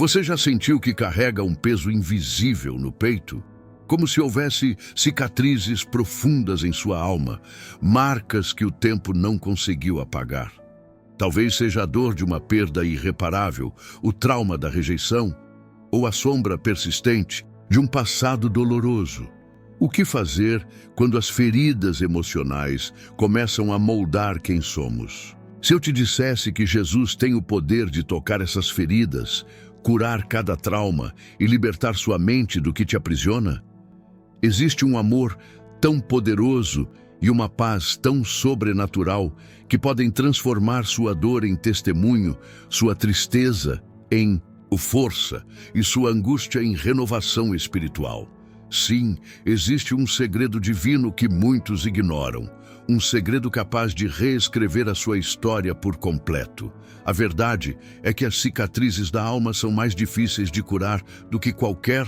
Você já sentiu que carrega um peso invisível no peito? Como se houvesse cicatrizes profundas em sua alma, marcas que o tempo não conseguiu apagar. Talvez seja a dor de uma perda irreparável, o trauma da rejeição, ou a sombra persistente de um passado doloroso. O que fazer quando as feridas emocionais começam a moldar quem somos? Se eu te dissesse que Jesus tem o poder de tocar essas feridas, curar cada trauma e libertar sua mente do que te aprisiona? Existe um amor tão poderoso e uma paz tão sobrenatural que podem transformar sua dor em testemunho, sua tristeza em força e sua angústia em renovação espiritual. Sim, existe um segredo divino que muitos ignoram, um segredo capaz de reescrever a sua história por completo. A verdade é que as cicatrizes da alma são mais difíceis de curar do que qualquer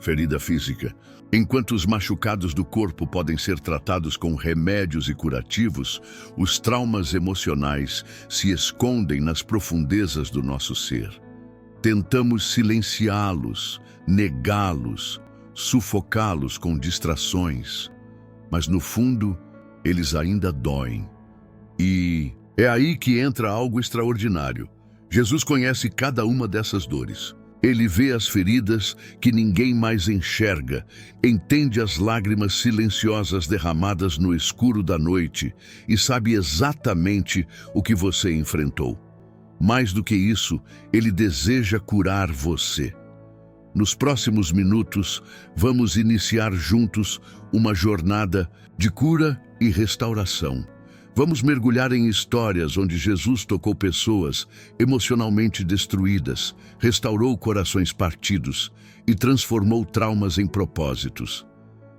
ferida física. Enquanto os machucados do corpo podem ser tratados com remédios e curativos, os traumas emocionais se escondem nas profundezas do nosso ser. Tentamos silenciá-los, negá-los, sufocá-los com distrações, mas no fundo, eles ainda doem. E é aí que entra algo extraordinário. Jesus conhece cada uma dessas dores. Ele vê as feridas que ninguém mais enxerga, entende as lágrimas silenciosas derramadas no escuro da noite e sabe exatamente o que você enfrentou. Mais do que isso, ele deseja curar você. Nos próximos minutos, vamos iniciar juntos uma jornada de cura e restauração. Vamos mergulhar em histórias onde Jesus tocou pessoas emocionalmente destruídas, restaurou corações partidos e transformou traumas em propósitos.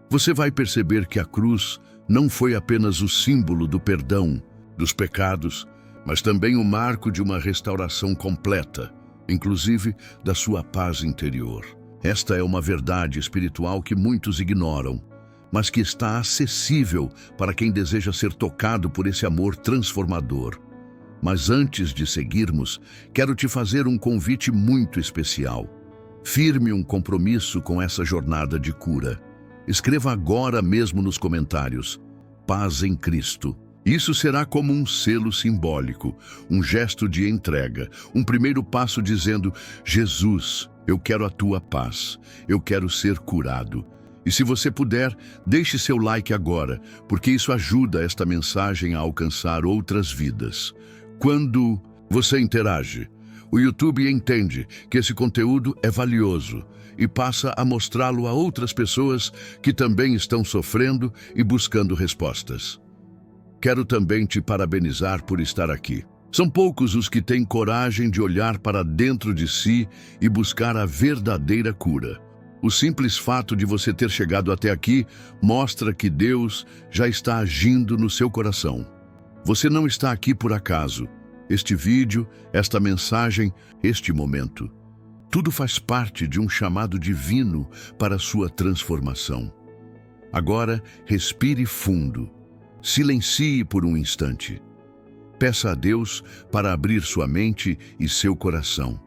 Você vai perceber que a cruz não foi apenas o símbolo do perdão, dos pecados, mas também o marco de uma restauração completa, inclusive da sua paz interior. Esta é uma verdade espiritual que muitos ignoram, mas que está acessível para quem deseja ser tocado por esse amor transformador. Mas antes de seguirmos, quero te fazer um convite muito especial. Firme um compromisso com essa jornada de cura. Escreva agora mesmo nos comentários: Paz em Cristo. Isso será como um selo simbólico, um gesto de entrega, um primeiro passo dizendo: Jesus, eu quero a tua paz, eu quero ser curado. E se você puder, deixe seu like agora, porque isso ajuda esta mensagem a alcançar outras vidas. Quando você interage, o YouTube entende que esse conteúdo é valioso e passa a mostrá-lo a outras pessoas que também estão sofrendo e buscando respostas. Quero também te parabenizar por estar aqui. São poucos os que têm coragem de olhar para dentro de si e buscar a verdadeira cura. O simples fato de você ter chegado até aqui mostra que Deus já está agindo no seu coração. Você não está aqui por acaso. Este vídeo, esta mensagem, este momento, tudo faz parte de um chamado divino para a sua transformação. Agora, respire fundo. Silencie por um instante. Peça a Deus para abrir sua mente e seu coração.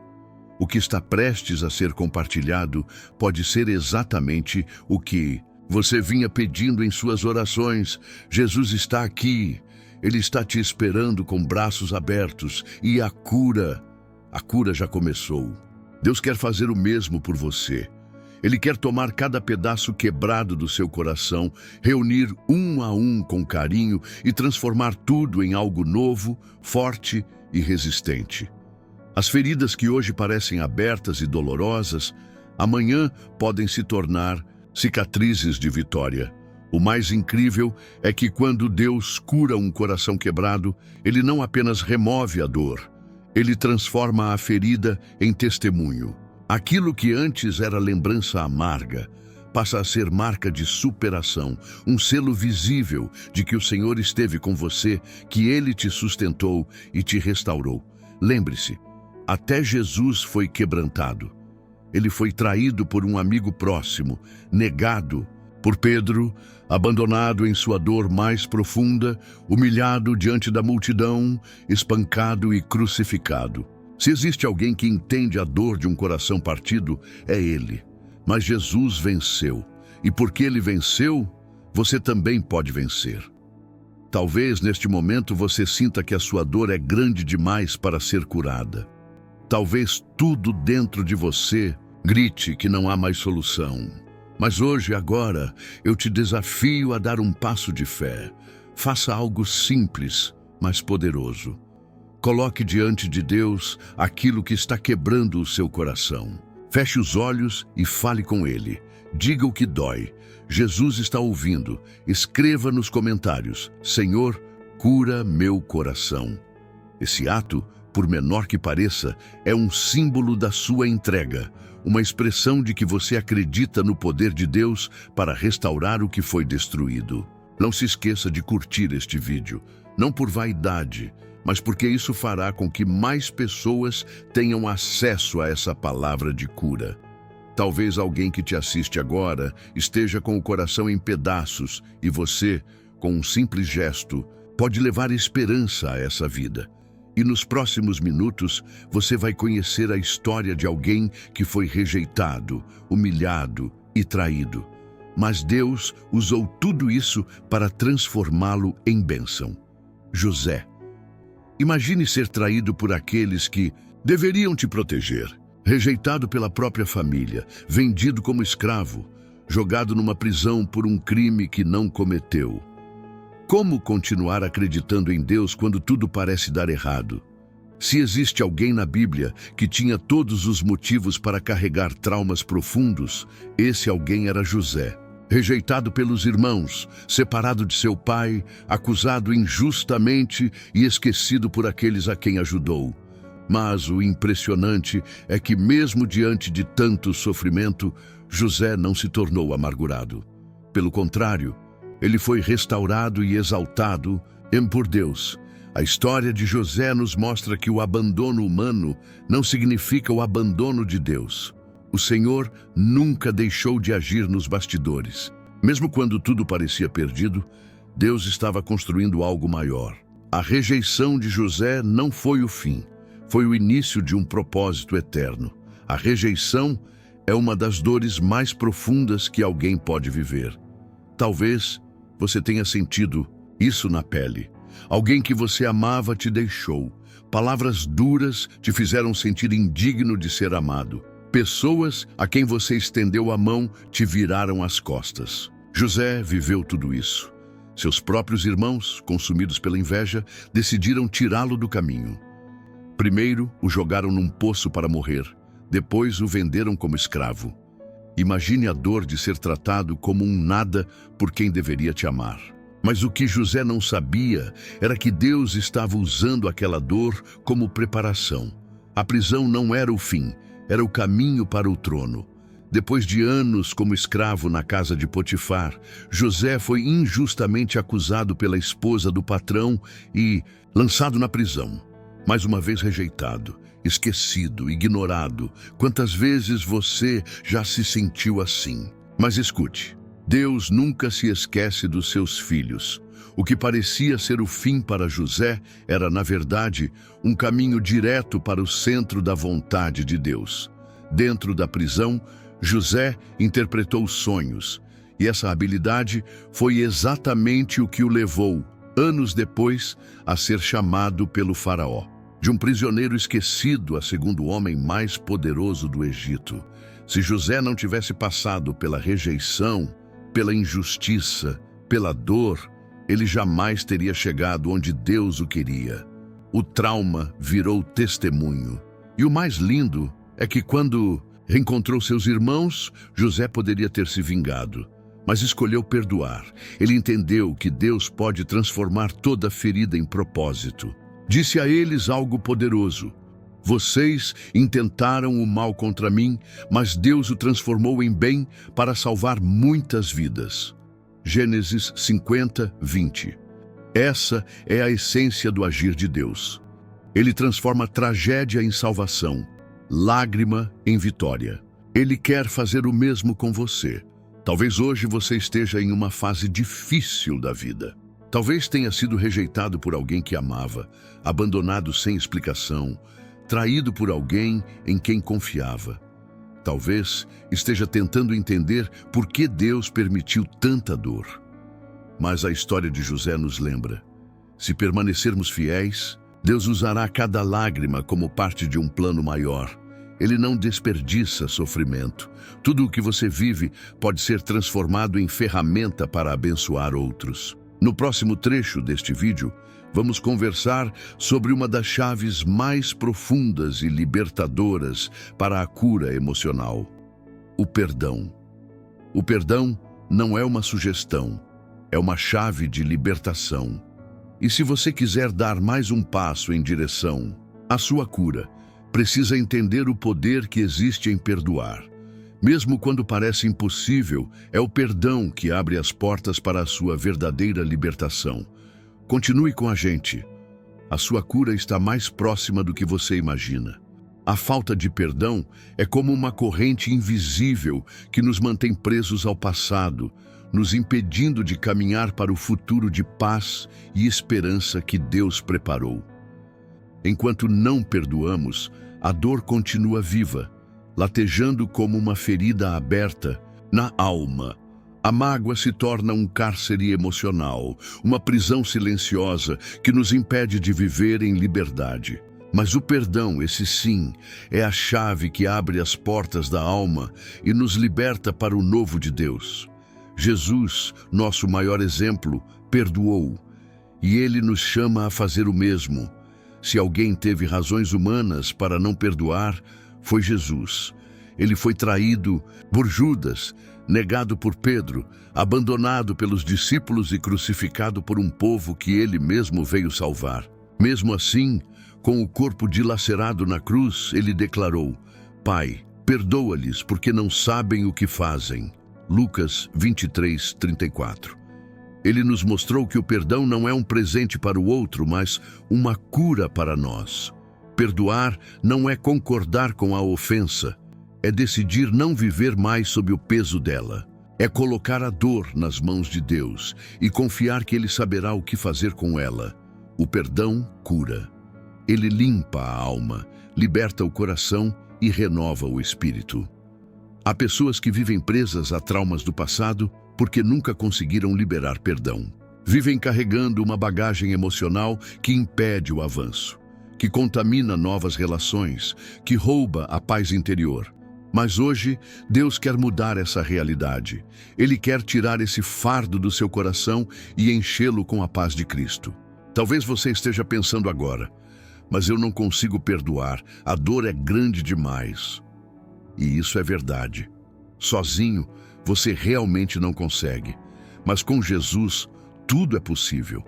O que está prestes a ser compartilhado pode ser exatamente o que você vinha pedindo em suas orações. Jesus está aqui. Ele está te esperando com braços abertos e a cura já começou. Deus quer fazer o mesmo por você. Ele quer tomar cada pedaço quebrado do seu coração, reunir um a um com carinho e transformar tudo em algo novo, forte e resistente. As feridas que hoje parecem abertas e dolorosas, amanhã podem se tornar cicatrizes de vitória. O mais incrível é que quando Deus cura um coração quebrado, Ele não apenas remove a dor, Ele transforma a ferida em testemunho. Aquilo que antes era lembrança amarga, passa a ser marca de superação, um selo visível de que o Senhor esteve com você, que Ele te sustentou e te restaurou. Lembre-se, até Jesus foi quebrantado. Ele foi traído por um amigo próximo, negado por Pedro, abandonado em sua dor mais profunda, humilhado diante da multidão, espancado e crucificado. Se existe alguém que entende a dor de um coração partido, é ele. Mas Jesus venceu. E porque ele venceu, você também pode vencer. Talvez neste momento você sinta que a sua dor é grande demais para ser curada. Talvez tudo dentro de você grite que não há mais solução. Mas hoje, agora, eu te desafio a dar um passo de fé. Faça algo simples, mas poderoso. Coloque diante de Deus aquilo que está quebrando o seu coração. Feche os olhos e fale com Ele. Diga o que dói. Jesus está ouvindo. Escreva nos comentários: Senhor, cura meu coração. Esse ato, por menor que pareça, é um símbolo da sua entrega, uma expressão de que você acredita no poder de Deus para restaurar o que foi destruído. Não se esqueça de curtir este vídeo, não por vaidade, mas porque isso fará com que mais pessoas tenham acesso a essa palavra de cura. Talvez alguém que te assiste agora esteja com o coração em pedaços e você, com um simples gesto, pode levar esperança a essa vida. E nos próximos minutos, você vai conhecer a história de alguém que foi rejeitado, humilhado e traído. Mas Deus usou tudo isso para transformá-lo em bênção. José. Imagine ser traído por aqueles que deveriam te proteger. Rejeitado pela própria família, vendido como escravo, jogado numa prisão por um crime que não cometeu. Como continuar acreditando em Deus quando tudo parece dar errado? Se existe alguém na Bíblia que tinha todos os motivos para carregar traumas profundos, esse alguém era José. Rejeitado pelos irmãos, separado de seu pai, acusado injustamente e esquecido por aqueles a quem ajudou. Mas o impressionante é que, mesmo diante de tanto sofrimento, José não se tornou amargurado. Pelo contrário, ele foi restaurado e exaltado por Deus. A história de José nos mostra que o abandono humano não significa o abandono de Deus. O Senhor nunca deixou de agir nos bastidores. Mesmo quando tudo parecia perdido, Deus estava construindo algo maior. A rejeição de José não foi o fim. Foi o início de um propósito eterno. A rejeição é uma das dores mais profundas que alguém pode viver. Talvez você tenha sentido isso na pele. Alguém que você amava te deixou. Palavras duras te fizeram sentir indigno de ser amado. Pessoas a quem você estendeu a mão te viraram as costas. José viveu tudo isso. Seus próprios irmãos, consumidos pela inveja, decidiram tirá-lo do caminho. Primeiro, o jogaram num poço para morrer. Depois, o venderam como escravo. Imagine a dor de ser tratado como um nada por quem deveria te amar. Mas o que José não sabia era que Deus estava usando aquela dor como preparação. A prisão não era o fim, era o caminho para o trono. Depois de anos como escravo na casa de Potifar, José foi injustamente acusado pela esposa do patrão e lançado na prisão. Mais uma vez rejeitado, esquecido, ignorado. Quantas vezes você já se sentiu assim? Mas escute, Deus nunca se esquece dos seus filhos. O que parecia ser o fim para José era, na verdade, um caminho direto para o centro da vontade de Deus. Dentro da prisão, José interpretou sonhos, e essa habilidade foi exatamente o que o levou, anos depois, a ser chamado pelo faraó. De um prisioneiro esquecido a segundo homem mais poderoso do Egito. Se José não tivesse passado pela rejeição, pela injustiça, pela dor, ele jamais teria chegado onde Deus o queria. O trauma virou testemunho. E o mais lindo é que quando reencontrou seus irmãos, José poderia ter se vingado, mas escolheu perdoar. Ele entendeu que Deus pode transformar toda ferida em propósito. Disse a eles algo poderoso: vocês intentaram o mal contra mim, mas Deus o transformou em bem para salvar muitas vidas. Gênesis 50, 20. Essa é a essência do agir de Deus. Ele transforma tragédia em salvação, lágrima em vitória. Ele quer fazer o mesmo com você. Talvez hoje você esteja em uma fase difícil da vida. Talvez tenha sido rejeitado por alguém que amava, abandonado sem explicação, traído por alguém em quem confiava. Talvez esteja tentando entender por que Deus permitiu tanta dor. Mas a história de José nos lembra: se permanecermos fiéis, Deus usará cada lágrima como parte de um plano maior. Ele não desperdiça sofrimento. Tudo o que você vive pode ser transformado em ferramenta para abençoar outros. No próximo trecho deste vídeo, vamos conversar sobre uma das chaves mais profundas e libertadoras para a cura emocional: o perdão. O perdão não é uma sugestão, é uma chave de libertação. E se você quiser dar mais um passo em direção à sua cura, precisa entender o poder que existe em perdoar. Mesmo quando parece impossível, é o perdão que abre as portas para a sua verdadeira libertação. Continue com a gente. A sua cura está mais próxima do que você imagina. A falta de perdão é como uma corrente invisível que nos mantém presos ao passado, nos impedindo de caminhar para o futuro de paz e esperança que Deus preparou. Enquanto não perdoamos, a dor continua viva, latejando como uma ferida aberta na alma. A mágoa se torna um cárcere emocional, uma prisão silenciosa que nos impede de viver em liberdade. Mas o perdão, esse sim, é a chave que abre as portas da alma e nos liberta para o novo de Deus. Jesus, nosso maior exemplo, perdoou, e Ele nos chama a fazer o mesmo. Se alguém teve razões humanas para não perdoar, foi Jesus. Ele foi traído por Judas, negado por Pedro, abandonado pelos discípulos e crucificado por um povo que ele mesmo veio salvar. Mesmo assim, com o corpo dilacerado na cruz, ele declarou: Pai, perdoa-lhes, porque não sabem o que fazem. Lucas 23:34. Ele nos mostrou que o perdão não é um presente para o outro, mas uma cura para nós. Perdoar não é concordar com a ofensa, é decidir não viver mais sob o peso dela. É colocar a dor nas mãos de Deus e confiar que Ele saberá o que fazer com ela. O perdão cura. Ele limpa a alma, liberta o coração e renova o espírito. Há pessoas que vivem presas a traumas do passado porque nunca conseguiram liberar perdão. Vivem carregando uma bagagem emocional que impede o avanço, que contamina novas relações, que rouba a paz interior. Mas hoje, Deus quer mudar essa realidade. Ele quer tirar esse fardo do seu coração e enchê-lo com a paz de Cristo. Talvez você esteja pensando agora: mas eu não consigo perdoar, a dor é grande demais. E isso é verdade. Sozinho, você realmente não consegue. Mas com Jesus, tudo é possível.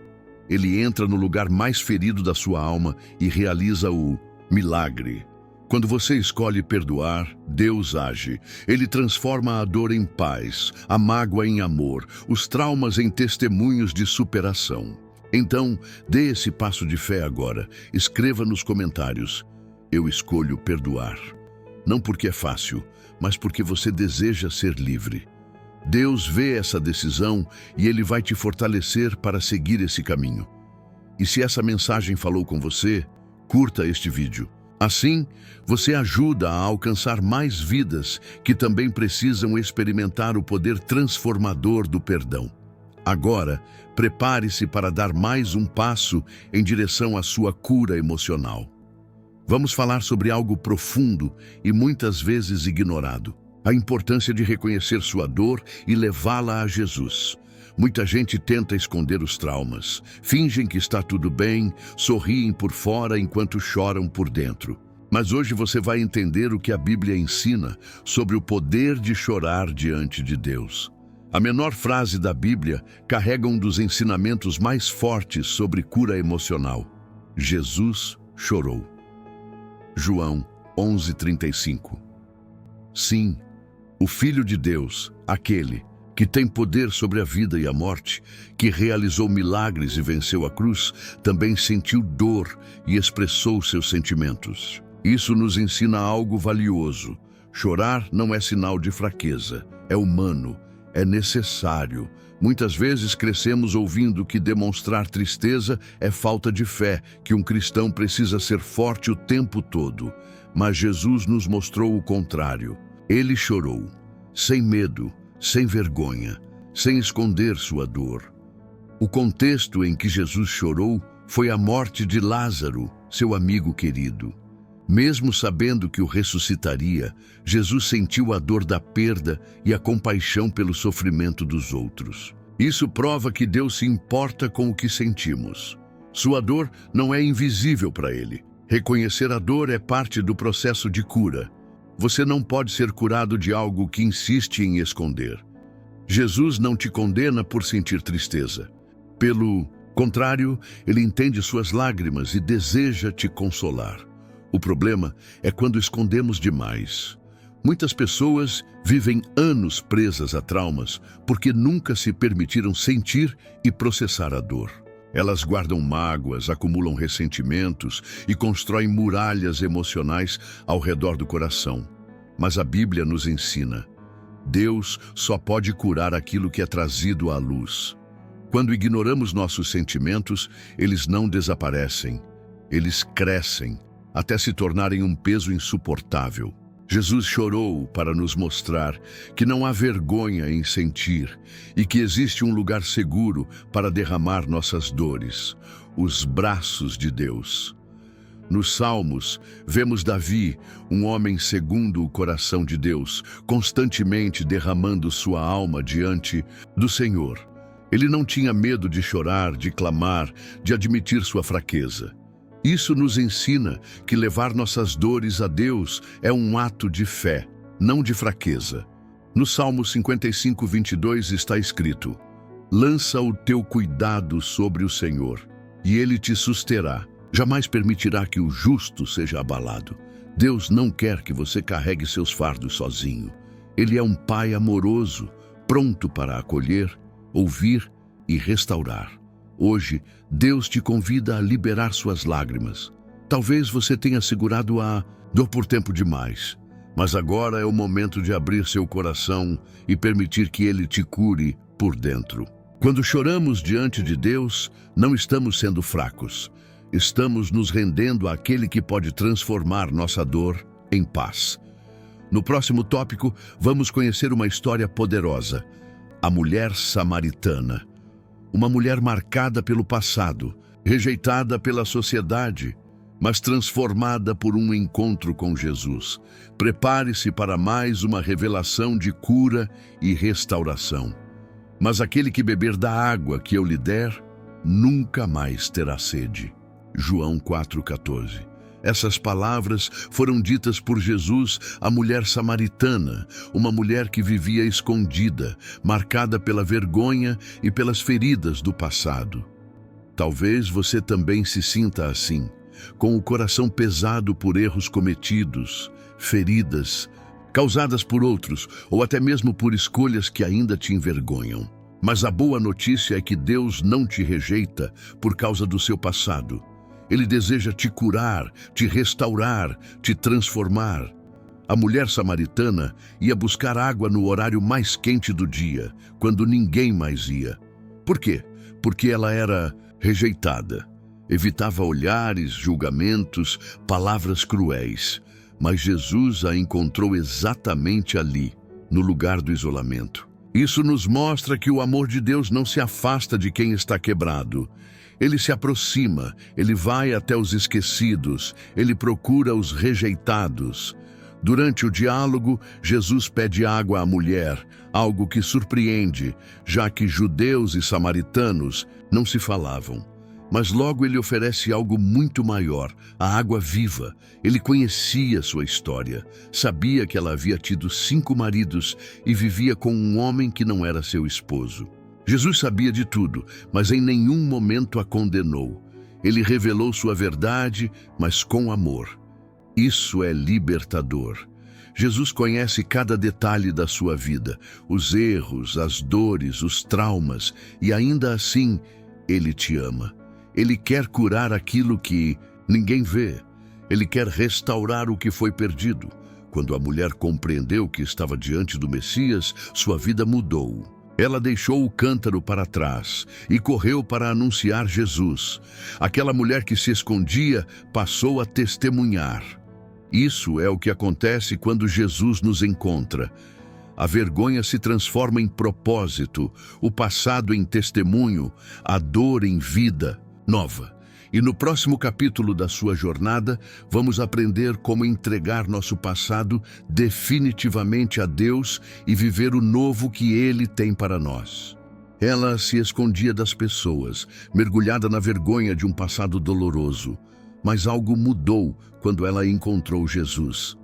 Ele entra no lugar mais ferido da sua alma e realiza o milagre. Quando você escolhe perdoar, Deus age. Ele transforma a dor em paz, a mágoa em amor, os traumas em testemunhos de superação. Então, dê esse passo de fé agora. Escreva nos comentários: eu escolho perdoar. Não porque é fácil, mas porque você deseja ser livre. Deus vê essa decisão e Ele vai te fortalecer para seguir esse caminho. E se essa mensagem falou com você, curta este vídeo. Assim, você ajuda a alcançar mais vidas que também precisam experimentar o poder transformador do perdão. Agora, prepare-se para dar mais um passo em direção à sua cura emocional. Vamos falar sobre algo profundo e muitas vezes ignorado: a importância de reconhecer sua dor e levá-la a Jesus. Muita gente tenta esconder os traumas, fingem que está tudo bem, sorriem por fora enquanto choram por dentro. Mas hoje você vai entender o que a Bíblia ensina sobre o poder de chorar diante de Deus. A menor frase da Bíblia carrega um dos ensinamentos mais fortes sobre cura emocional: Jesus chorou. João 11:35. Sim, o Filho de Deus, aquele que tem poder sobre a vida e a morte, que realizou milagres e venceu a cruz, também sentiu dor e expressou seus sentimentos. Isso nos ensina algo valioso. Chorar não é sinal de fraqueza, é humano, é necessário Muitas vezes crescemos ouvindo que demonstrar tristeza é falta de fé, que um cristão precisa ser forte o tempo todo. Mas Jesus nos mostrou o contrário. Ele chorou, sem medo, sem vergonha, sem esconder sua dor. O contexto em que Jesus chorou foi a morte de Lázaro, seu amigo querido. Mesmo sabendo que o ressuscitaria, Jesus sentiu a dor da perda e a compaixão pelo sofrimento dos outros. Isso prova que Deus se importa com o que sentimos. Sua dor não é invisível para Ele. Reconhecer a dor é parte do processo de cura. Você não pode ser curado de algo que insiste em esconder. Jesus não te condena por sentir tristeza. Pelo contrário, Ele entende suas lágrimas e deseja te consolar. O problema é quando escondemos demais. Muitas pessoas vivem anos presas a traumas porque nunca se permitiram sentir e processar a dor. Elas guardam mágoas, acumulam ressentimentos e constroem muralhas emocionais ao redor do coração. Mas a Bíblia nos ensina: Deus só pode curar aquilo que é trazido à luz. Quando ignoramos nossos sentimentos, eles não desaparecem, eles crescem, até se tornarem um peso insuportável. Jesus chorou para nos mostrar que não há vergonha em sentir e que existe um lugar seguro para derramar nossas dores, os braços de Deus. Nos Salmos, vemos Davi, um homem segundo o coração de Deus, constantemente derramando sua alma diante do Senhor. Ele não tinha medo de chorar, de clamar, de admitir sua fraqueza. Isso nos ensina que levar nossas dores a Deus é um ato de fé, não de fraqueza. No Salmo 55, 22 está escrito: lança o teu cuidado sobre o Senhor, e Ele te susterá. Jamais permitirá que o justo seja abalado. Deus não quer que você carregue seus fardos sozinho. Ele é um Pai amoroso, pronto para acolher, ouvir e restaurar. Hoje, Deus te convida a liberar suas lágrimas. Talvez você tenha segurado a dor por tempo demais, mas agora é o momento de abrir seu coração e permitir que Ele te cure por dentro. Quando choramos diante de Deus, não estamos sendo fracos. Estamos nos rendendo àquele que pode transformar nossa dor em paz. No próximo tópico, vamos conhecer uma história poderosa: a mulher samaritana. Uma mulher marcada pelo passado, rejeitada pela sociedade, mas transformada por um encontro com Jesus. Prepare-se para mais uma revelação de cura e restauração. Mas aquele que beber da água que eu lhe der, nunca mais terá sede. João 4,14. Essas palavras foram ditas por Jesus à mulher samaritana, uma mulher que vivia escondida, marcada pela vergonha e pelas feridas do passado. Talvez você também se sinta assim, com o coração pesado por erros cometidos, feridas, causadas por outros ou até mesmo por escolhas que ainda te envergonham. Mas a boa notícia é que Deus não te rejeita por causa do seu passado. Ele deseja te curar, te restaurar, te transformar. A mulher samaritana ia buscar água no horário mais quente do dia, quando ninguém mais ia. Por quê? Porque ela era rejeitada. Evitava olhares, julgamentos, palavras cruéis. Mas Jesus a encontrou exatamente ali, no lugar do isolamento. Isso nos mostra que o amor de Deus não se afasta de quem está quebrado. Ele se aproxima, ele vai até os esquecidos, ele procura os rejeitados. Durante o diálogo, Jesus pede água à mulher, algo que surpreende, já que judeus e samaritanos não se falavam. Mas logo ele oferece algo muito maior, a água viva. Ele conhecia sua história, sabia que ela havia tido 5 maridos e vivia com um homem que não era seu esposo. Jesus sabia de tudo, mas em nenhum momento a condenou. Ele revelou sua verdade, mas com amor. Isso é libertador. Jesus conhece cada detalhe da sua vida, os erros, as dores, os traumas, e ainda assim, Ele te ama. Ele quer curar aquilo que ninguém vê. Ele quer restaurar o que foi perdido. Quando a mulher compreendeu que estava diante do Messias, sua vida mudou. Ela deixou o cântaro para trás e correu para anunciar Jesus. Aquela mulher que se escondia passou a testemunhar. Isso é o que acontece quando Jesus nos encontra. A vergonha se transforma em propósito, o passado em testemunho, a dor em vida nova. E no próximo capítulo da sua jornada, vamos aprender como entregar nosso passado definitivamente a Deus e viver o novo que Ele tem para nós. Ela se escondia das pessoas, mergulhada na vergonha de um passado doloroso. Mas algo mudou quando ela encontrou Jesus.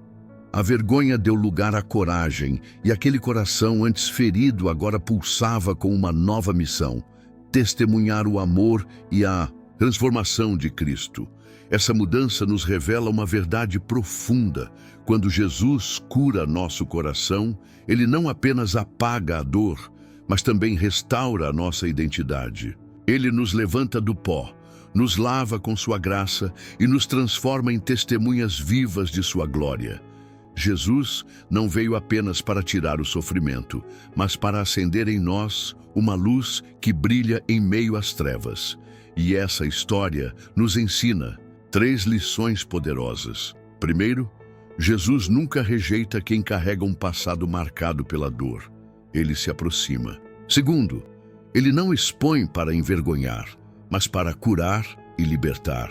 A vergonha deu lugar à coragem, e aquele coração antes ferido agora pulsava com uma nova missão: testemunhar o amor e a transformação de Cristo. Essa mudança nos revela uma verdade profunda. Quando Jesus cura nosso coração, Ele não apenas apaga a dor, mas também restaura a nossa identidade. Ele nos levanta do pó, nos lava com sua graça e nos transforma em testemunhas vivas de sua glória. Jesus não veio apenas para tirar o sofrimento, mas para acender em nós uma luz que brilha em meio às trevas. E essa história nos ensina 3 lições poderosas. Primeiro, Jesus nunca rejeita quem carrega um passado marcado pela dor. Ele se aproxima. Segundo, Ele não expõe para envergonhar, mas para curar e libertar.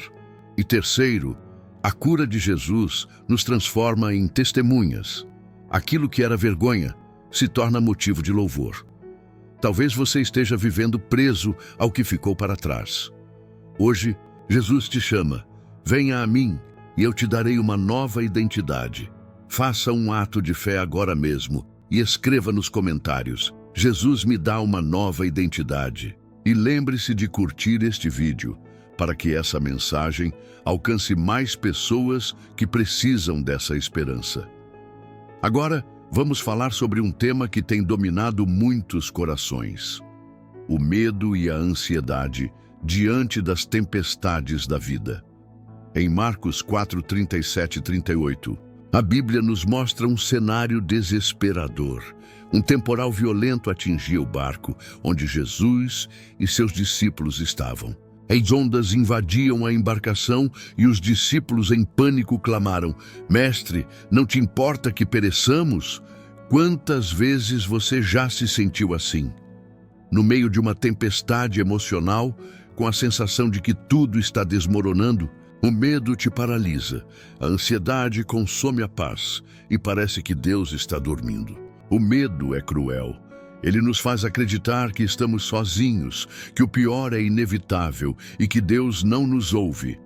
E terceiro, a cura de Jesus nos transforma em testemunhas. Aquilo que era vergonha se torna motivo de louvor. Talvez você esteja vivendo preso ao que ficou para trás. Hoje, Jesus te chama: venha a mim e eu te darei uma nova identidade. Faça um ato de fé agora mesmo e escreva nos comentários: Jesus me dá uma nova identidade. E lembre-se de curtir este vídeo, para que essa mensagem alcance mais pessoas que precisam dessa esperança. Agora, vamos falar sobre um tema que tem dominado muitos corações: o medo e a ansiedade diante das tempestades da vida. Em Marcos 4, 37 e 38, a Bíblia nos mostra um cenário desesperador. Um temporal violento atingia o barco onde Jesus e seus discípulos estavam. As ondas invadiam a embarcação e os discípulos em pânico clamaram: Mestre, não te importa que pereçamos? Quantas vezes você já se sentiu assim? No meio de uma tempestade emocional, com a sensação de que tudo está desmoronando, o medo te paralisa, a ansiedade consome a paz e parece que Deus está dormindo. O medo é cruel. Ele nos faz acreditar que estamos sozinhos, que o pior é inevitável e que Deus não nos ouve.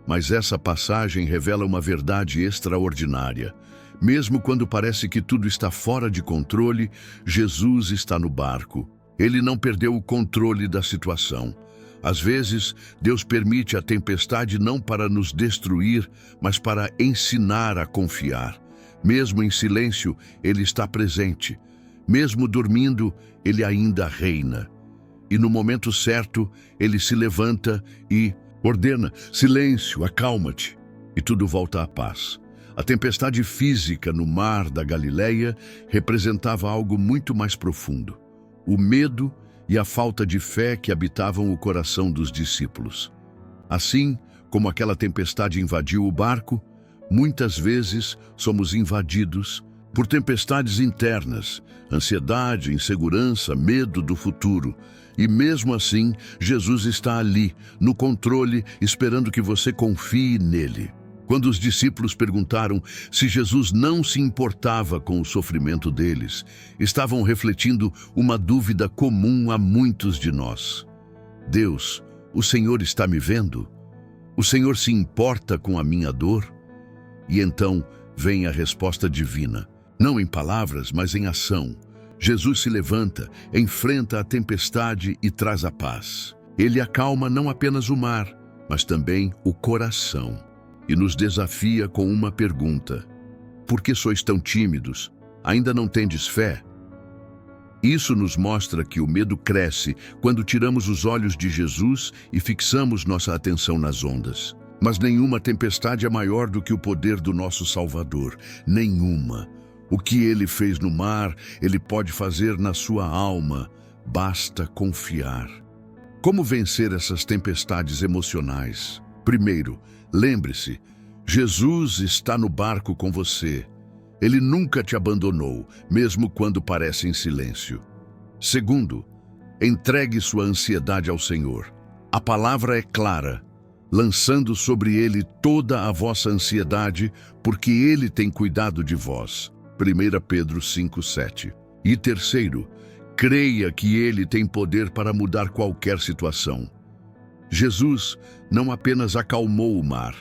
Mas essa passagem revela uma verdade extraordinária. Mesmo quando parece que tudo está fora de controle, Jesus está no barco. Ele não perdeu o controle da situação. Às vezes, Deus permite a tempestade não para nos destruir, mas para ensinar a confiar. Mesmo em silêncio, Ele está presente. Mesmo dormindo, Ele ainda reina. E no momento certo, Ele se levanta e ordena: silêncio, acalma-te. E tudo volta à paz. A tempestade física no mar da Galileia representava algo muito mais profundo: o medo e a falta de fé que habitavam o coração dos discípulos. Assim como aquela tempestade invadiu o barco, muitas vezes somos invadidos por tempestades internas, ansiedade, insegurança, medo do futuro. E mesmo assim, Jesus está ali, no controle, esperando que você confie nele. Quando os discípulos perguntaram se Jesus não se importava com o sofrimento deles, estavam refletindo uma dúvida comum a muitos de nós: Deus, o Senhor está me vendo? O Senhor se importa com a minha dor? E então vem a resposta divina, não em palavras, mas em ação. Jesus se levanta, enfrenta a tempestade e traz a paz. Ele acalma não apenas o mar, mas também o coração. E nos desafia com uma pergunta: por que sois tão tímidos? Ainda não tendes fé? Isso nos mostra que o medo cresce quando tiramos os olhos de Jesus e fixamos nossa atenção nas ondas. Mas nenhuma tempestade é maior do que o poder do nosso Salvador. Nenhuma. O que Ele fez no mar, Ele pode fazer na sua alma. basta confiar. Como vencer essas tempestades emocionais? Primeiro, lembre-se, Jesus está no barco com você. Ele nunca te abandonou, mesmo quando parece em silêncio. Segundo, entregue sua ansiedade ao Senhor. A palavra é clara, lançando sobre Ele toda a vossa ansiedade, porque Ele tem cuidado de vós. 1 Pedro 5:7. E terceiro, creia que Ele tem poder para mudar qualquer situação. Jesus não apenas acalmou o mar,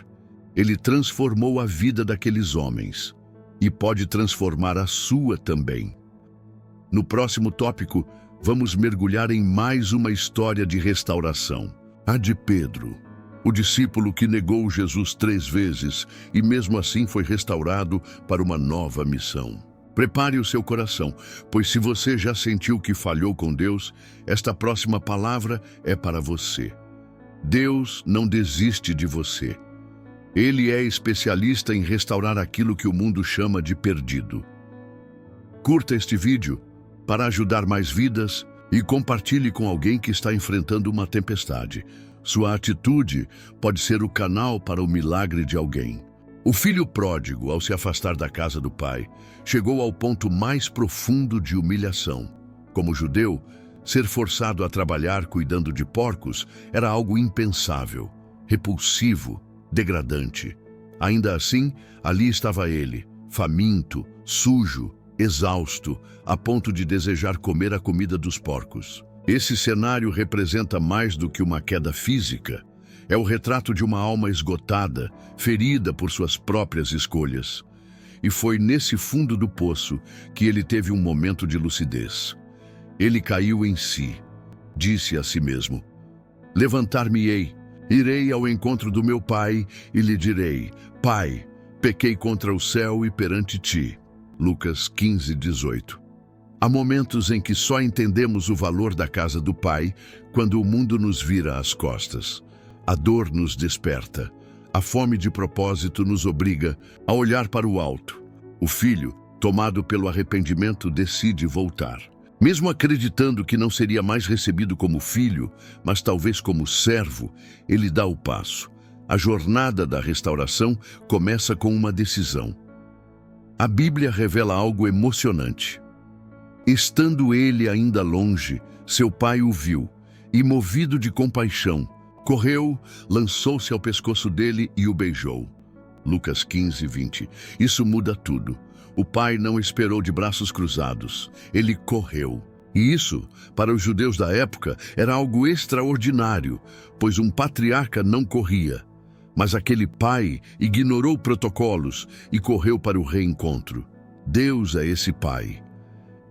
Ele transformou a vida daqueles homens e pode transformar a sua também. No próximo tópico, vamos mergulhar em mais uma história de restauração. A de Pedro, o discípulo que negou Jesus 3 vezes e mesmo assim foi restaurado para uma nova missão. Prepare o seu coração, pois se você já sentiu que falhou com Deus, esta próxima palavra é para você. Deus não desiste de você. Ele é especialista em restaurar aquilo que o mundo chama de perdido. Curta este vídeo para ajudar mais vidas e compartilhe com alguém que está enfrentando uma tempestade. Sua atitude pode ser o canal para o milagre de alguém. O filho pródigo, ao se afastar da casa do pai, chegou ao ponto mais profundo de humilhação. Como judeu, ser forçado a trabalhar cuidando de porcos era algo impensável, repulsivo, degradante. Ainda assim, ali estava ele, faminto, sujo, exausto, a ponto de desejar comer a comida dos porcos. Esse cenário representa mais do que uma queda física. É o retrato de uma alma esgotada, ferida por suas próprias escolhas. E foi nesse fundo do poço que ele teve um momento de lucidez. Ele caiu em si. Disse a si mesmo: levantar-me-ei, irei ao encontro do meu pai e lhe direi: Pai, pequei contra o céu e perante ti. Lucas 15:18. Há momentos em que só entendemos o valor da casa do Pai quando o mundo nos vira as costas. A dor nos desperta. A fome de propósito nos obriga a olhar para o alto. O filho, tomado pelo arrependimento, decide voltar. Mesmo acreditando que não seria mais recebido como filho, mas talvez como servo, ele dá o passo. A jornada da restauração começa com uma decisão. A Bíblia revela algo emocionante. Estando ele ainda longe, seu pai o viu e, movido de compaixão, correu, lançou-se ao pescoço dele e o beijou. Lucas 15:20. Isso muda tudo. O pai não esperou de braços cruzados. Ele correu. E isso, para os judeus da época, era algo extraordinário, pois um patriarca não corria. Mas aquele pai ignorou protocolos e correu para o reencontro. Deus é esse pai.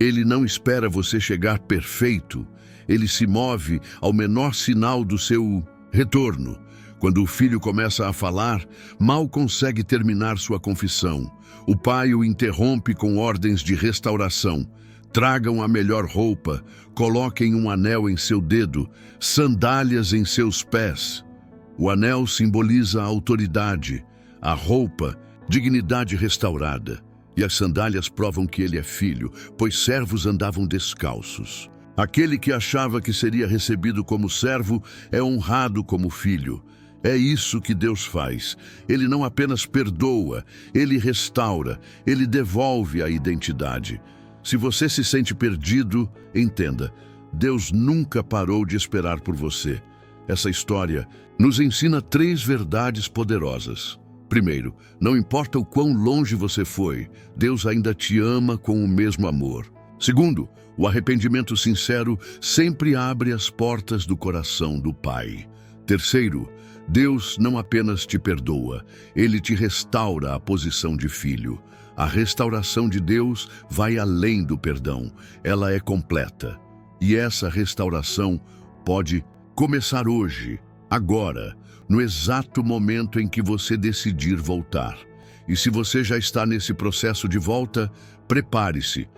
Ele não espera você chegar perfeito. Ele se move ao menor sinal do seu retorno. Quando o filho começa a falar, mal consegue terminar sua confissão. O pai o interrompe com ordens de restauração. Tragam a melhor roupa, coloquem um anel em seu dedo, sandálias em seus pés. O anel simboliza a autoridade, a roupa, dignidade restaurada. E as sandálias provam que ele é filho, pois servos andavam descalços. Aquele que achava que seria recebido como servo é honrado como filho. É isso que Deus faz. Ele não apenas perdoa, ele restaura, ele devolve a identidade. Se você se sente perdido, entenda, Deus nunca parou de esperar por você. Essa história nos ensina 3 verdades poderosas. Primeiro, não importa o quão longe você foi, Deus ainda te ama com o mesmo amor. Segundo, o arrependimento sincero sempre abre as portas do coração do Pai. Terceiro, Deus não apenas te perdoa, Ele te restaura à posição de filho. A restauração de Deus vai além do perdão, ela é completa. E essa restauração pode começar hoje, agora, no exato momento em que você decidir voltar. E se você já está nesse processo de volta, prepare-se,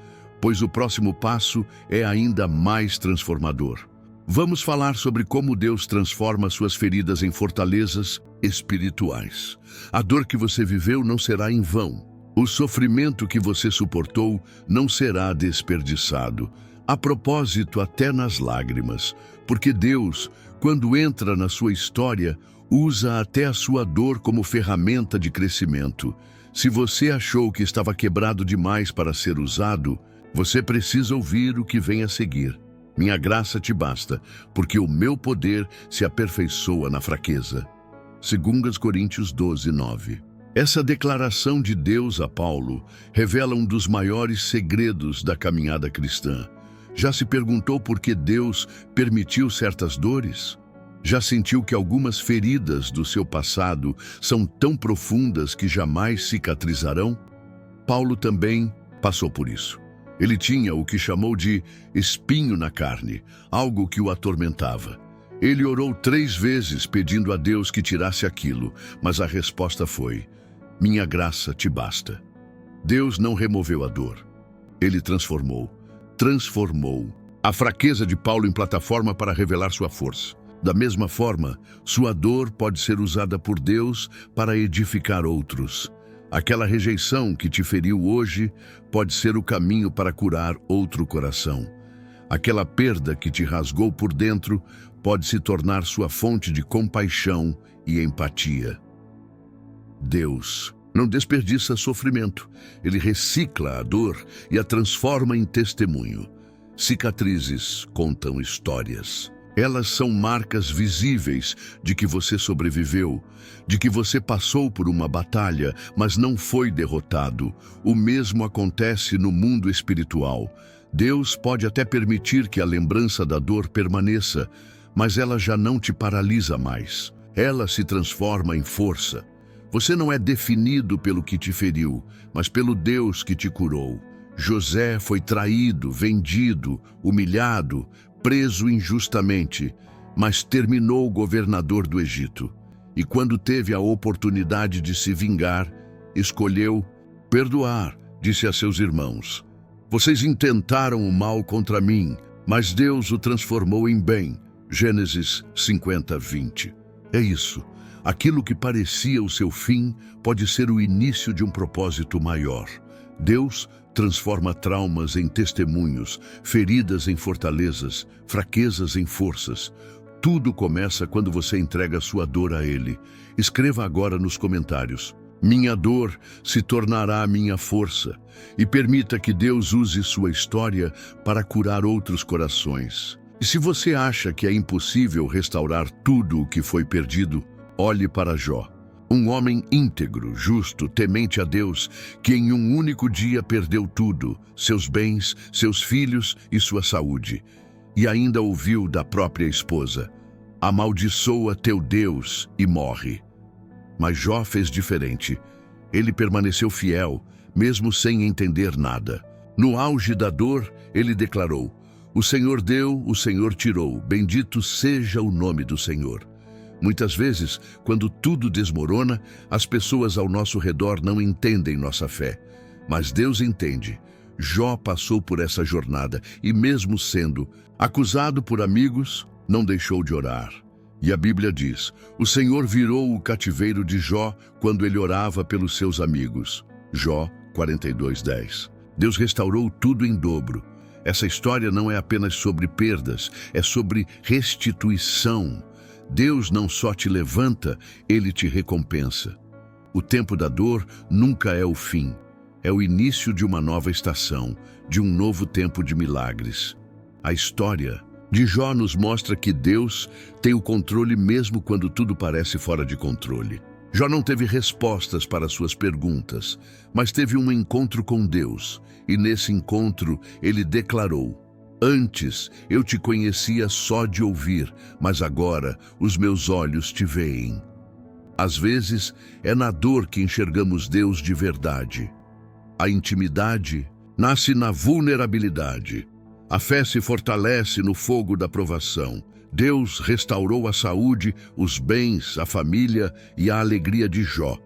pois o próximo passo é ainda mais transformador. Vamos falar sobre como Deus transforma suas feridas em fortalezas espirituais. A dor que você viveu não será em vão. O sofrimento que você suportou não será desperdiçado. A propósito, até nas lágrimas, porque Deus, quando entra na sua história, usa até a sua dor como ferramenta de crescimento. Se você achou que estava quebrado demais para ser usado, você precisa ouvir o que vem a seguir. Minha graça te basta, porque o meu poder se aperfeiçoa na fraqueza. 2 Coríntios 12, 9. Essa declaração de Deus a Paulo revela um dos maiores segredos da caminhada cristã. Já se perguntou por que Deus permitiu certas dores? Já sentiu que algumas feridas do seu passado são tão profundas que jamais cicatrizarão? Paulo também passou por isso. Ele tinha o que chamou de espinho na carne, algo que o atormentava. Ele orou 3 vezes pedindo a Deus que tirasse aquilo, mas a resposta foi: minha graça te basta. Deus não removeu a dor. Ele transformou a fraqueza de Paulo em plataforma para revelar sua força. Da mesma forma, sua dor pode ser usada por Deus para edificar outros. Aquela rejeição que te feriu hoje pode ser o caminho para curar outro coração. Aquela perda que te rasgou por dentro pode se tornar sua fonte de compaixão e empatia. Deus não desperdiça sofrimento. Ele recicla a dor e a transforma em testemunho. Cicatrizes contam histórias. Elas são marcas visíveis de que você sobreviveu, de que você passou por uma batalha, mas não foi derrotado. O mesmo acontece no mundo espiritual. Deus pode até permitir que a lembrança da dor permaneça, mas ela já não te paralisa mais. Ela se transforma em força. Você não é definido pelo que te feriu, mas pelo Deus que te curou. José foi traído, vendido, humilhado, preso injustamente, mas terminou governador do Egito. E quando teve a oportunidade de se vingar, escolheu perdoar, disse a seus irmãos: vocês intentaram o mal contra mim, mas Deus o transformou em bem. Gênesis 50, 20. É isso. Aquilo que parecia o seu fim pode ser o início de um propósito maior. Deus transforma traumas em testemunhos, feridas em fortalezas, fraquezas em forças. Tudo começa quando você entrega sua dor a Ele. Escreva agora nos comentários: minha dor se tornará minha força, e permita que Deus use sua história para curar outros corações. E se você acha que é impossível restaurar tudo o que foi perdido, olhe para Jó. Um homem íntegro, justo, temente a Deus, que em um único dia perdeu tudo, seus bens, seus filhos e sua saúde. E ainda ouviu da própria esposa: amaldiçoa teu Deus e morre. Mas Jó fez diferente. Ele permaneceu fiel, mesmo sem entender nada. No auge da dor, ele declarou: o Senhor deu, o Senhor tirou, bendito seja o nome do Senhor. Muitas vezes, quando tudo desmorona, as pessoas ao nosso redor não entendem nossa fé. Mas Deus entende. Jó passou por essa jornada e, mesmo sendo acusado por amigos, não deixou de orar. E a Bíblia diz: o Senhor virou o cativeiro de Jó quando ele orava pelos seus amigos. Jó 42:10. Deus restaurou tudo em dobro. Essa história não é apenas sobre perdas, é sobre restituição. Deus não só te levanta, Ele te recompensa. O tempo da dor nunca é o fim. É o início de uma nova estação, de um novo tempo de milagres. A história de Jó nos mostra que Deus tem o controle mesmo quando tudo parece fora de controle. Jó não teve respostas para suas perguntas, mas teve um encontro com Deus. E nesse encontro ele declarou: antes eu te conhecia só de ouvir, mas agora os meus olhos te veem. Às vezes é na dor que enxergamos Deus de verdade. A intimidade nasce na vulnerabilidade. A fé se fortalece no fogo da provação. Deus restaurou a saúde, os bens, a família e a alegria de Jó.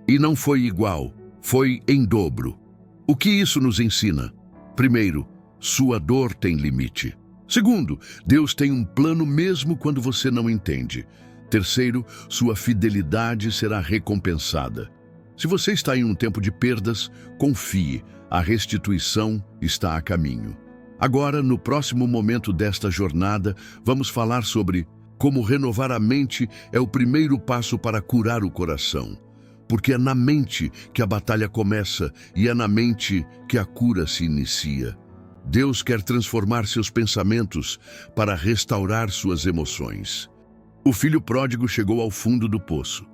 E não foi igual, foi em dobro. O que isso nos ensina? Primeiro, sua dor tem limite. Segundo, Deus tem um plano mesmo quando você não entende. Terceiro, sua fidelidade será recompensada. Se você está em um tempo de perdas, confie, a restituição está a caminho. Agora, no próximo momento desta jornada, vamos falar sobre como renovar a mente é o primeiro passo para curar o coração. Porque é na mente que a batalha começa e é na mente que a cura se inicia. Deus quer transformar seus pensamentos para restaurar suas emoções. O filho pródigo chegou ao fundo do poço.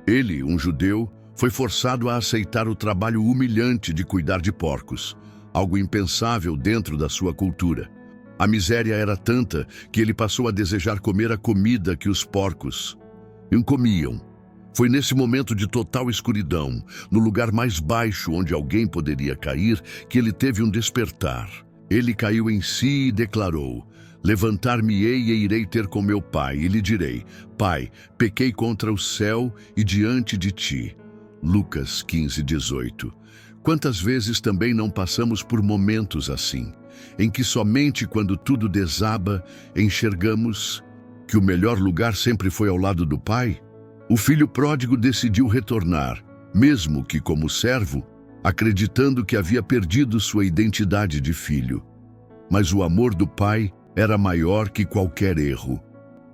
Ele, um judeu, foi forçado a aceitar o trabalho humilhante de cuidar de porcos, algo impensável dentro da sua cultura. A miséria era tanta que ele passou a desejar comer a comida que os porcos comiam. Foi nesse momento de total escuridão, no lugar mais baixo onde alguém poderia cair, que ele teve um despertar. Ele caiu em si e declarou: levantar-me-ei e irei ter com meu pai, e lhe direi: Pai, pequei contra o céu e diante de ti. Lucas 15:18. Quantas vezes também não passamos por momentos assim, em que somente quando tudo desaba, enxergamos que o melhor lugar sempre foi ao lado do Pai? O filho pródigo decidiu retornar, mesmo que como servo, acreditando que havia perdido sua identidade de filho. Mas o amor do Pai era maior que qualquer erro.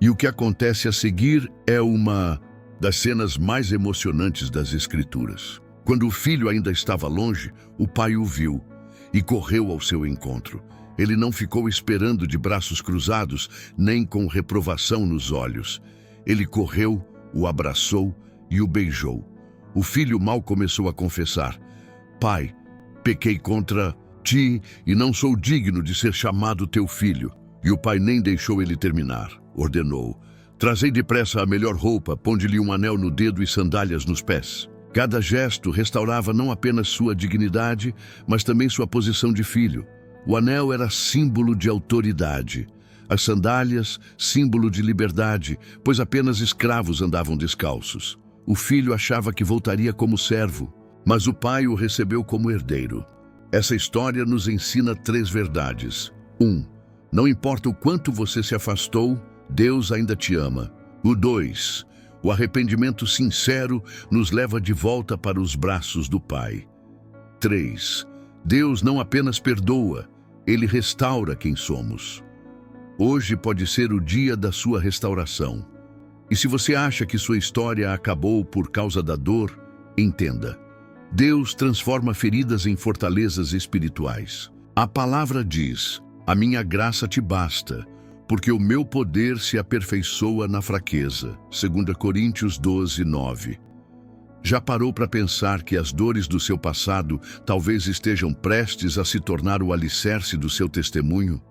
E o que acontece a seguir é uma das cenas mais emocionantes das Escrituras. Quando o filho ainda estava longe, o pai o viu e correu ao seu encontro. Ele não ficou esperando de braços cruzados, nem com reprovação nos olhos. Ele correu, o abraçou e o beijou. O filho mal começou a confessar: Pai, pequei contra ti e não sou digno de ser chamado teu filho. E o pai nem deixou ele terminar. Ordenou: trazei depressa a melhor roupa, ponde-lhe um anel no dedo e sandálias nos pés. Cada gesto restaurava não apenas sua dignidade, mas também sua posição de filho. O anel era símbolo de autoridade. As sandálias, símbolo de liberdade, pois apenas escravos andavam descalços. O filho achava que voltaria como servo, mas o pai o recebeu como herdeiro. Essa história nos ensina 3 verdades. 1. Não importa o quanto você se afastou, Deus ainda te ama. O 2. O arrependimento sincero nos leva de volta para os braços do Pai. 3. Deus não apenas perdoa, Ele restaura quem somos. Hoje pode ser o dia da sua restauração. E se você acha que sua história acabou por causa da dor, entenda. Deus transforma feridas em fortalezas espirituais. A palavra diz: a minha graça te basta, porque o meu poder se aperfeiçoa na fraqueza. 2 Coríntios 12:9. Já parou para pensar que as dores do seu passado talvez estejam prestes a se tornar o alicerce do seu testemunho?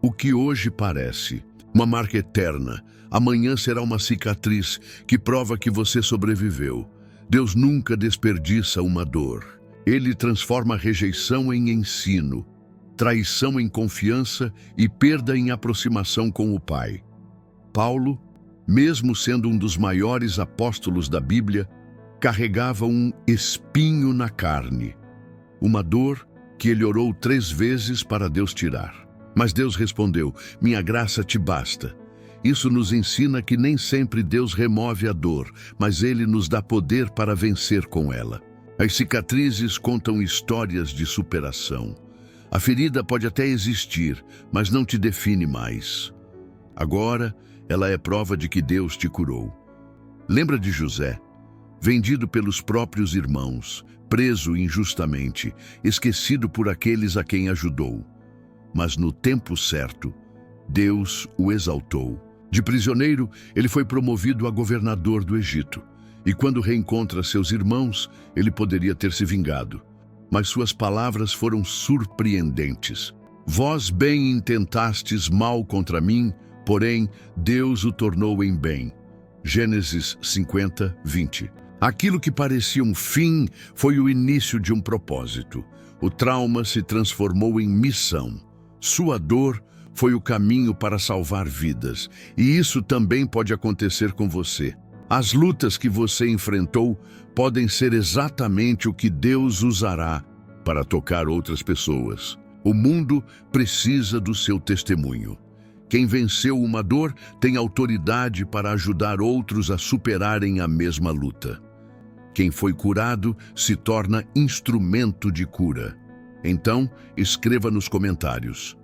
O que hoje parece uma marca eterna, amanhã será uma cicatriz que prova que você sobreviveu. Deus nunca desperdiça uma dor. Ele transforma a rejeição em ensino, traição em confiança e perda em aproximação com o Pai. Paulo, mesmo sendo um dos maiores apóstolos da Bíblia, carregava um espinho na carne, uma dor que ele orou 3 vezes para Deus tirar. Mas Deus respondeu: minha graça te basta. Isso nos ensina que nem sempre Deus remove a dor, mas Ele nos dá poder para vencer com ela. As cicatrizes contam histórias de superação. A ferida pode até existir, mas não te define mais. Agora, ela é prova de que Deus te curou. Lembra de José, vendido pelos próprios irmãos, preso injustamente, esquecido por aqueles a quem ajudou. Mas no tempo certo, Deus o exaltou. De prisioneiro, ele foi promovido a governador do Egito. E quando reencontra seus irmãos, ele poderia ter se vingado. Mas suas palavras foram surpreendentes. Vós bem intentastes mal contra mim, porém Deus o tornou em bem. Gênesis 50:20. Aquilo que parecia um fim foi o início de um propósito. O trauma se transformou em missão. Sua dor foi o caminho para salvar vidas. E isso também pode acontecer com você. As lutas que você enfrentou podem ser exatamente o que Deus usará para tocar outras pessoas. O mundo precisa do seu testemunho. Quem venceu uma dor tem autoridade para ajudar outros a superarem a mesma luta. Quem foi curado se torna instrumento de cura. Então, escreva nos comentários: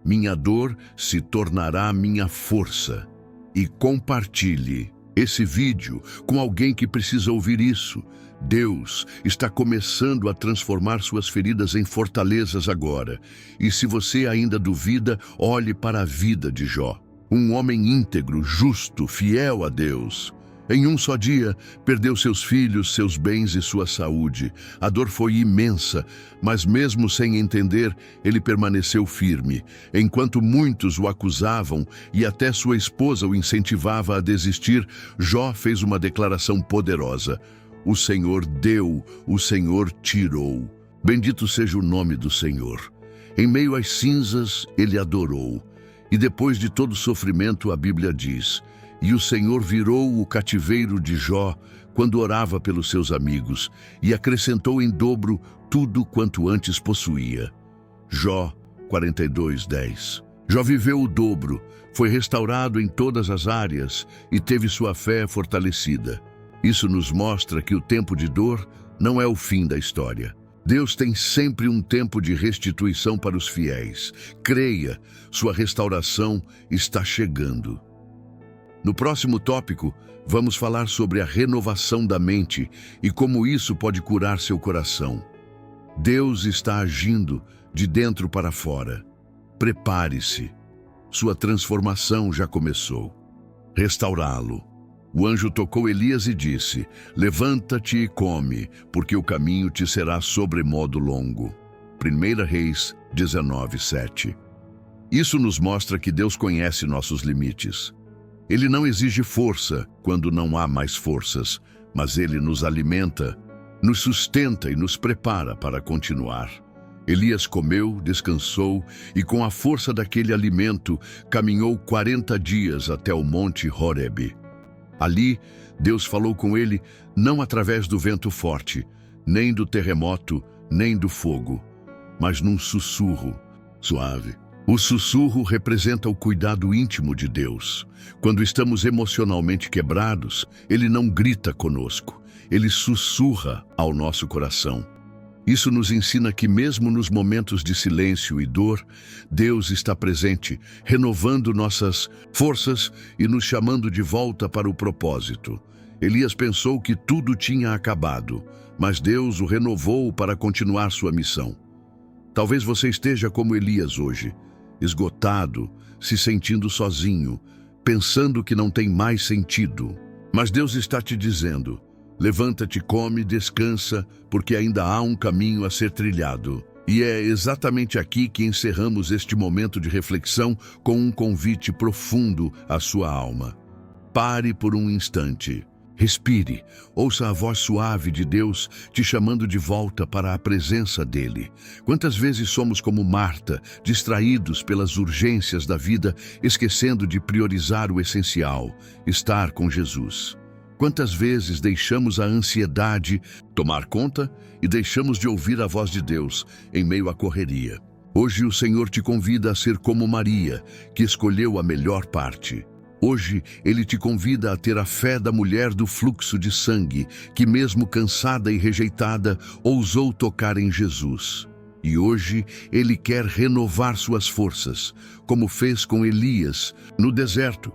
Minha dor se tornará minha força. E compartilhe esse vídeo com alguém que precisa ouvir isso. Deus está começando a transformar suas feridas em fortalezas agora. E se você ainda duvida, olhe para a vida de Jó. Um homem íntegro, justo, fiel a Deus. Em um só dia, perdeu seus filhos, seus bens e sua saúde. A dor foi imensa, mas mesmo sem entender, ele permaneceu firme. Enquanto muitos o acusavam e até sua esposa o incentivava a desistir, Jó fez uma declaração poderosa. O Senhor deu, o Senhor tirou. Bendito seja o nome do Senhor. Em meio às cinzas, ele adorou. E depois de todo sofrimento, a Bíblia diz: e o Senhor virou o cativeiro de Jó quando orava pelos seus amigos e acrescentou em dobro tudo quanto antes possuía. Jó 42:10. Jó viveu o dobro, foi restaurado em todas as áreas e teve sua fé fortalecida. Isso nos mostra que o tempo de dor não é o fim da história. Deus tem sempre um tempo de restituição para os fiéis. Creia, sua restauração está chegando. No próximo tópico, vamos falar sobre a renovação da mente e como isso pode curar seu coração. Deus está agindo de dentro para fora. Prepare-se. Sua transformação já começou. Restaurá-lo. O anjo tocou Elias e disse: levanta-te e come, porque o caminho te será sobremodo longo. 1 Reis 19:7. Isso nos mostra que Deus conhece nossos limites. Ele não exige força quando não há mais forças, mas Ele nos alimenta, nos sustenta e nos prepara para continuar. Elias comeu, descansou e com a força daquele alimento caminhou 40 dias até o monte Horebe. Ali, Deus falou com ele não através do vento forte, nem do terremoto, nem do fogo, mas num sussurro suave. O sussurro representa o cuidado íntimo de Deus. Quando estamos emocionalmente quebrados, Ele não grita conosco, Ele sussurra ao nosso coração. Isso nos ensina que mesmo nos momentos de silêncio e dor, Deus está presente, renovando nossas forças e nos chamando de volta para o propósito. Elias pensou que tudo tinha acabado, mas Deus o renovou para continuar sua missão. Talvez você esteja como Elias hoje, esgotado, se sentindo sozinho, pensando que não tem mais sentido. Mas Deus está te dizendo: levanta-te, come, descansa, porque ainda há um caminho a ser trilhado. E é exatamente aqui que encerramos este momento de reflexão com um convite profundo à sua alma. Pare por um instante. Respire, ouça a voz suave de Deus te chamando de volta para a presença dEle. Quantas vezes somos como Marta, distraídos pelas urgências da vida, esquecendo de priorizar o essencial, estar com Jesus. Quantas vezes deixamos a ansiedade tomar conta e deixamos de ouvir a voz de Deus em meio à correria. Hoje o Senhor te convida a ser como Maria, que escolheu a melhor parte. Hoje Ele te convida a ter a fé da mulher do fluxo de sangue, que mesmo cansada e rejeitada, ousou tocar em Jesus. E hoje Ele quer renovar suas forças, como fez com Elias no deserto.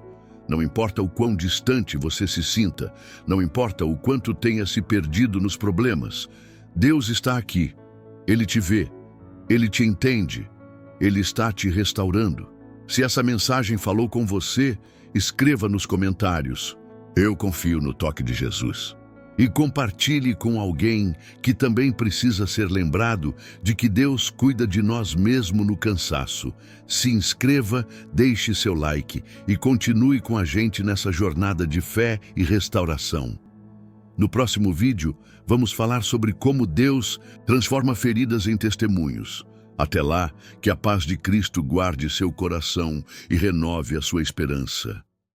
Não importa o quão distante você se sinta, não importa o quanto tenha se perdido nos problemas, Deus está aqui. Ele te vê, Ele te entende, Ele está te restaurando. Se essa mensagem falou com você, escreva nos comentários: eu confio no toque de Jesus. E compartilhe com alguém que também precisa ser lembrado de que Deus cuida de nós mesmo no cansaço. Se inscreva, deixe seu like e continue com a gente nessa jornada de fé e restauração. No próximo vídeo, vamos falar sobre como Deus transforma feridas em testemunhos. Até lá, que a paz de Cristo guarde seu coração e renove a sua esperança.